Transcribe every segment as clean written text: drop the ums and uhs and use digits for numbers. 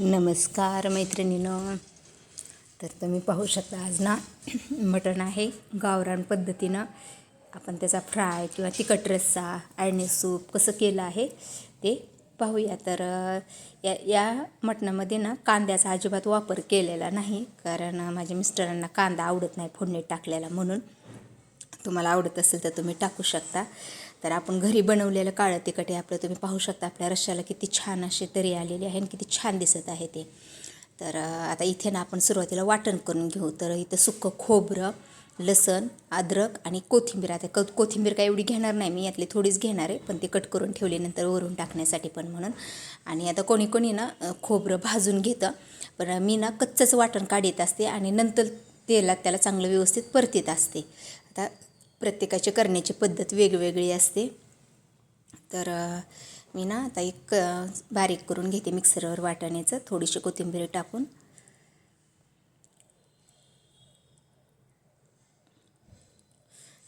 नमस्कार मैत्रिणींनो. तर तुम्ही पाहू शकता आज ना मटण आहे गावरान पद्धतीनं. आपण त्याचा फ्राय किंवा तिखट रस्सा आणि सूप कसं केलं आहे ते पाहूया. तर या मटणामध्ये ना कांद्याचा अजिबात वापर केलेला नाही, कारण माझ्या मिस्टरांना कांदा आवडत नाही फोडणीत टाकलेला. म्हणून तुम्हाला आवडत असेल तर तुम्ही टाकू शकता. तर आपण घरी बनवलेलं काळं तिखट आहे आपलं. तुम्ही पाहू शकता आपल्या रश्श्याला किती छान अशी तरी आलेली आहे आणि किती छान दिसत आहे ते. तर आता इथे ना आपण सुरुवातीला वाटण करून घेऊ. तर इथं सुक्कं खोबरं, लसण, अद्रक आणि कोथिंबीर. आता कोथिंबीर काय एवढी घेणार नाही मी, यातली थोडीच घेणार आहे, पण ती कट करून ठेवली नंतर वरून टाकण्यासाठी पण म्हणून. आणि आता कोणी कोणी ना खोबरं भाजून घेतं, पण मी ना कच्चंच वाटण काढत असते आणि नंतर तेलात त्याला चांगलं व्यवस्थित परतीत असते. आता प्रत्येकाची करण्याची पद्धत वेगवेगळी असते. तर मी ना आता एक बारीक करून घेते मिक्सरवर वाटाण्याचं, थोडीशी कोथिंबीर टाकून.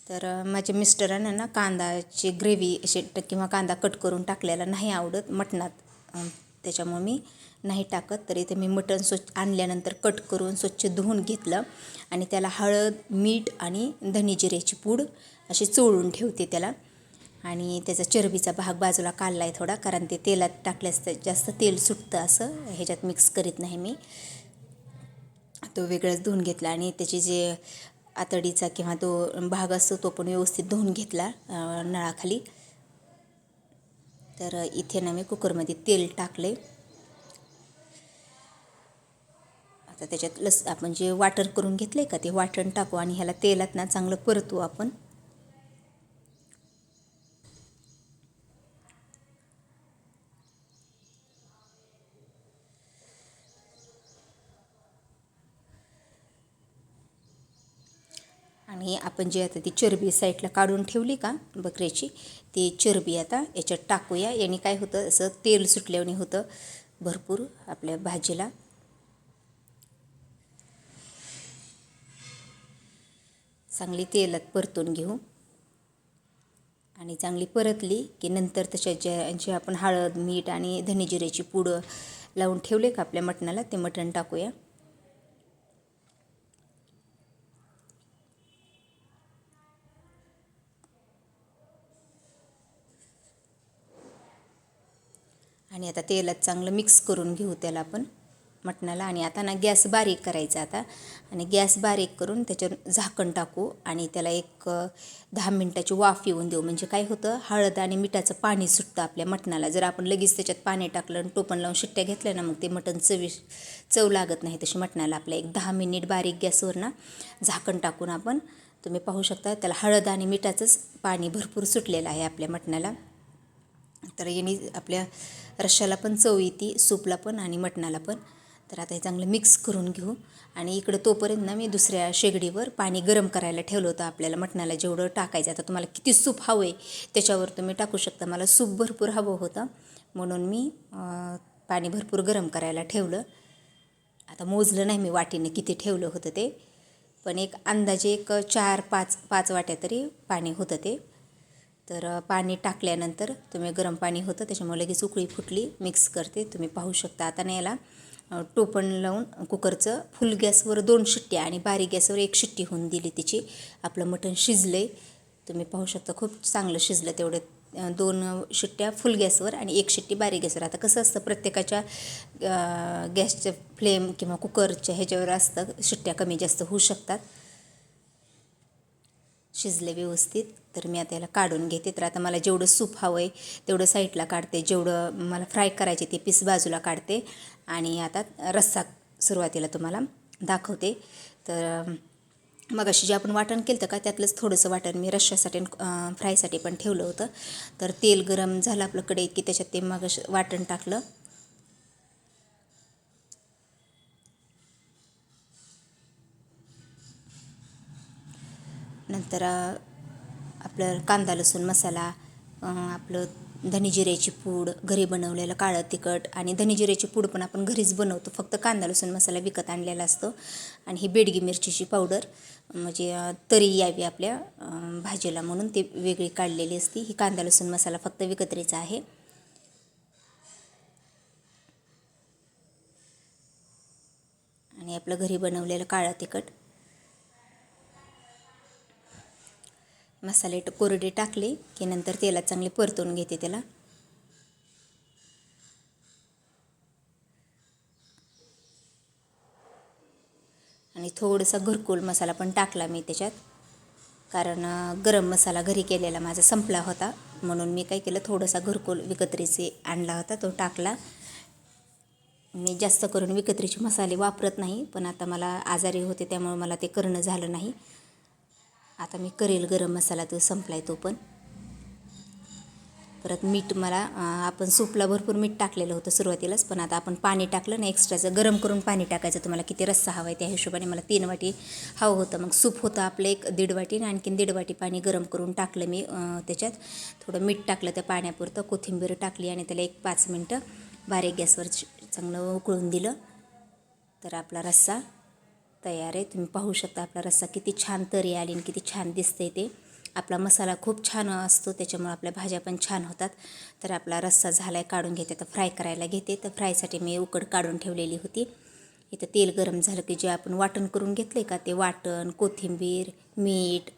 तर माझ्या मिस्टरांना ना कांदाची ग्रेव्ही अशी किंवा कांदा कट करून टाकलेला नाही आवडत मटणात, त्याच्यामुळे मी नाही टाकत. तर इथे मी मटण स्वच्छ आणल्यानंतर कट करून स्वच्छ धुवून घेतलं आणि त्याला हळद, मीठ आणि धने जिऱ्याची पूड अशी चोळून ठेवते त्याला. आणि त्याचा चरबीचा भाग बाजूला काढला आहे थोडा, कारण ते तेलात टाकल्यास जास्त तेल सुटतं, असं ह्याच्यात मिक्स करीत नाही मी. तो वेगळाच धुवून घेतला आणि त्याची जे आतडीचा किंवा तो भाग असतो तो पण व्यवस्थित धुवून घेतला नळाखाली. तर इथे ना मी कुकरमध्ये तेल टाकले. आता त्याच्यात आपण जे वाटण करून घेतले का ते वाटण टाकू आणि ह्याला तेलात ना चांगलं परतू आपण. आणि आपण जे आता ती चरबी साईडला काढून ठेवली का बकऱ्याची, ती चरबी आता याच्यात टाकूया. याने काय होतं, असं तेल सुटल्याने होतं भरपूर आपल्या भाजीला. चांगली तेलात परतून घेऊ आणि चांगली परतली की नंतर त्याच्यात जे आपण हळद, मीठ आणि धने जिऱ्याची पूड लावून ठेवले का आपल्या मटणाला, ते मटण टाकूया. आणि आता तेलात चांगलं मिक्स करून घेऊ त्याला आपण मटणाला. आणि आता ना गॅस बारीक करायचा आता, आणि गॅस बारीक करून त्याच्यावर झाकण टाकू आणि त्याला एक 10 मिनटाची वाफ येऊन देऊ. म्हणजे काय होतं, हळद आणि मिठाचं पाणी सुटतं आपल्या मटणाला. जर आपण लगेच त्याच्यात पाणी टाकलं आणि टोपण लावून शिट्ट्या घेतल्या ना, मग ते मटण चव लागत नाही तशी मटणाला. आपल्या एक 10 मिनिट बारीक गॅसवर ना झाकण टाकून आपण, तुम्ही पाहू शकता त्याला हळद आणि मिठाचंच पाणी भरपूर सुटलेलं आहे आपल्या मटणाला. तर याने आपल्या रश्श्याला पण चव येते, सूपला पण आणि मटणाला पण. तर आता हे चांगलं मिक्स करून घेऊ. आणि इकडं तोपर्यंत ना मी दुसऱ्या शेगडीवर पाणी गरम करायला ठेवलं होतं आपल्याला मटणाला जेवढं टाकायचं. आता तुम्हाला किती सूप हवं आहे त्याच्यावर तुम्ही टाकू शकता. मला सूप भरपूर हवं होतं म्हणून मी पाणी भरपूर गरम करायला ठेवलं. आता मोजलं नाही मी वाटीने किती ठेवलं होतं ते, पण एक अंदाजे एक 4-5 वाट्या तरी पाणी होतं ते. तर पाणी टाकल्यानंतर तुम्ही गरम पाणी होतं त्याच्यामुळे लगेच उकळी फुटली. मिक्स करते, तुम्ही पाहू शकता. आता नाही याला टोपण लावून कुकरचं फुल गॅसवर 2 शिट्ट्या आणि बारीक गॅसवर 1 शिट्टी होऊन दिली तिची. आपलं मटण शिजले, तुम्ही पाहू शकता खूप चांगलं शिजलं. तेवढे 2 शिट्ट्या फुल गॅसवर आणि 1 शिट्टी बारीक गॅसवर. आता कसं असतं प्रत्येकाच्या गॅसचं फ्लेम किंवा कुकरच्या ह्याच्यावर असतं, शिट्ट्या कमी जास्त होऊ शकतात. शिजले व्यवस्थित. तर मी आता याला काढून घेते. तर आता मला जेवढं सूप हवं आहे तेवढं साईडला काढते, जेवढं मला फ्राय करायचे ते पीस बाजूला काढते. आणि आता रस्सा सुरुवातीला तुम्हाला दाखवते. तर मग अशी जे आपण वाटण केलं होतं का त्यातलंच थोडंसं वाटण मी रश्श्यासाठी फ्रायसाठी पण ठेवलं होतं. तर तेल गरम झालं आपलं कढईत की त्याच्यात ते मग वाटण टाकलं. नंतर आपलं कांदा लसूण मसाला, आपलं धने जिऱ्याची पूड, घरी बनवलेलं काळं तिखट. आणि धने जिऱ्याची पूड पण आपण घरीच बनवतो, फक्त कांदा लसूण मसाला विकत आणलेला असतो. आणि ही बेडगी मिरचीची पावडर, म्हणजे तरी यावी आपल्या भाजीला म्हणून ती वेगळी काढलेली असते. ही कांदा लसूण मसाला फक्त विकत्रीचा आहे. आणि आपलं घरी बनवलेलं काळं तिखट. मसाले कोरडे टाकले की नंतर तेलात चांगले परतून घेते त्याला. आणि थोडासा घरकुल मसाला पण टाकला मी त्याच्यात, कारण गरम मसाला घरी केलेला माझा संपला होता, म्हणून मी काय केलं, थोडासा घरकुल विकत्रीचे आणला होता तो टाकला. मी जास्त करून विकत्रीचे मसाले वापरत नाही, पण आता मला आजारी होते त्यामुळे मला ते करणं झालं नाही. आता मी करेल गरम मसाला, तो संपला आहे तो पण. परत मीठ मला आपण सूपला भरपूर मीठ टाकलेलं होतं सुरुवातीलाच, पण आता आपण पाणी टाकलं ना एक्स्ट्राचं, गरम करून पाणी टाकायचं. तुम्हाला किती रस्सा हवा आहे त्या हिशोबाने. मला 3 वाटी हवं होतं. मग सूप होतं आपलं 1-1.5 वाटी, आणि आणखीन 1.5 वाटी पाणी गरम करून टाकलं मी. त्याच्यात थोडं मीठ टाकलं त्या पाण्यापुरतं, कोथिंबीर टाकली आणि त्याला 1-5 मिनटं बारीक गॅसवर चांगलं उकळून दिलं. तर आपला रस्सा तयार आहे. तुम्ही पाहू शकता आपला रस्सा किती छान तरी आली आणि किती छान दिसते ते. आपला मसाला खूप छान असतो, त्याच्यामुळे आपल्या भाज्या पण छान होतात. तर आपला रस्सा झाला आहे, काढून घेते. तर फ्राय करायला घेते. तर फ्रायसाठी मी उकड काढून ठेवलेली होती. इथं तेल गरम झालं की जे आपण वाटण करून घेतले का, ते वाटण, कोथिंबीर, मीठ,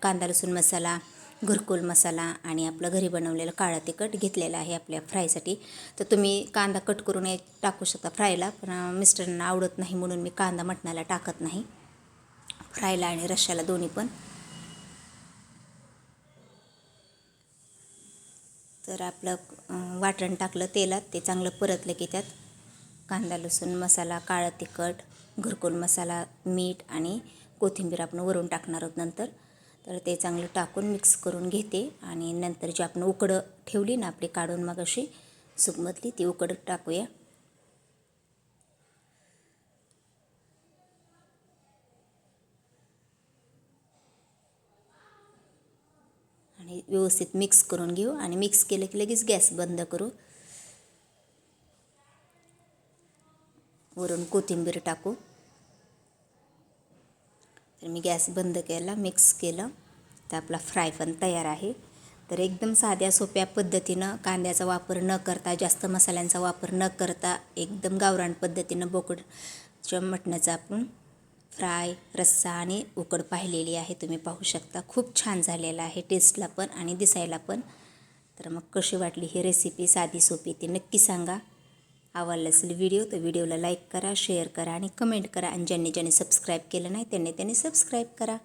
कांदा लसूण मसाला, घरकुल मसाला आणि आपलं घरी बनवलेलं काळं तिखट घेतलेलं आहे आपल्या फ्रायसाठी. तर तुम्ही कांदा कट करून एक टाकू शकता फ्रायला, पण मिस्टरांना आवडत नाही म्हणून मी कांदा मटणाला टाकत नाही, फ्रायला आणि रश्श्याला दोन्ही पण. तर आपलं वाटण टाकलं तेलात, ते चांगलं परतलं की त्यात कांदा लसूण मसाला, काळं तिखट, घरकुल मसाला, मीठ आणि कोथिंबीर आपण वरून टाकणार आहोत नंतर. तर ते चांगलं टाकून मिक्स करून घेते. आणि नंतर जी आपण उकडं ठेवली ना आपली काढून मग अशी सूपमधली, ती उकडं टाकूया. आणि व्यवस्थित मिक्स करून घेऊ. आणि मिक्स केलं की लगेच गॅस बंद करू. वरून कोथिंबीर टाकू. तर मी गॅस बंद केला, मिक्स केलं. तर आपला फ्राय पण तयार आहे. तर एकदम साध्या सोप्या पद्धतीनं, कांद्याचा वापर न करता, जास्त मसाल्यांचा वापर न करता, एकदम गावरान पद्धतीनं बोकडच्या मटणाचा आपण फ्राय, रस्सा आणि उकड पाहिलेली आहे. तुम्ही पाहू शकता खूप छान झालेला आहे टेस्टला पण आणि दिसायला पण. तर मग कशी वाटली ही रेसिपी साधी सोपी ती नक्की सांगा. आवडला असेल व्हिडिओ तर व्हिडिओला लाईक करा, शेअर करा आणि कमेंट करा. आणि ज्यांनी सबस्क्राईब केलं नाही त्यांनी सबस्क्राईब करा.